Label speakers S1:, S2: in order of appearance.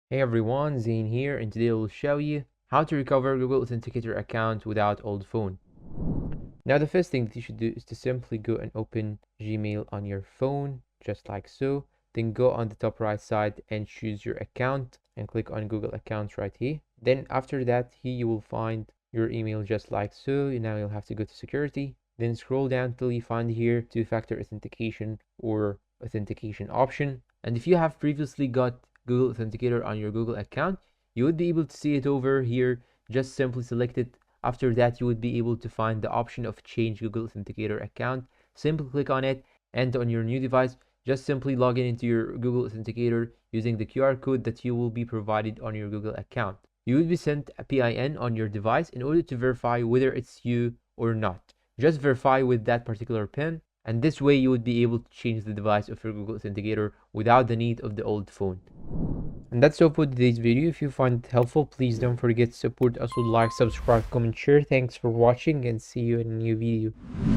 S1: Hey everyone, Zane here, and today I will show you how to recover Google Authenticator account without old phone. Now the first thing that you should do is to simply go and open Gmail on your phone, just like so. Then go on the top right side and choose your account and click on Google Accounts right here. Then after that, here you will find your email just like so. Now you'll have to go to security. Then scroll down till you find here two-factor authentication or authentication option. And if you have previously got Google Authenticator on your Google account, you would be able to see it over here. Just simply select it. After that, you would be able to find the option of change Google Authenticator account. Simply click on it, and on your new device, just simply log in into your Google Authenticator using the QR code that you will be provided on your Google account. You will be sent a PIN on your device in order to verify whether it's you or not. Just verify with that particular PIN, and this way you would be able to change the device of your Google Authenticator without the need of the old phone. And that's all for today's video. If you find it helpful, please don't forget to support us with like, subscribe, comment, share. Thanks for watching and see you in a new video.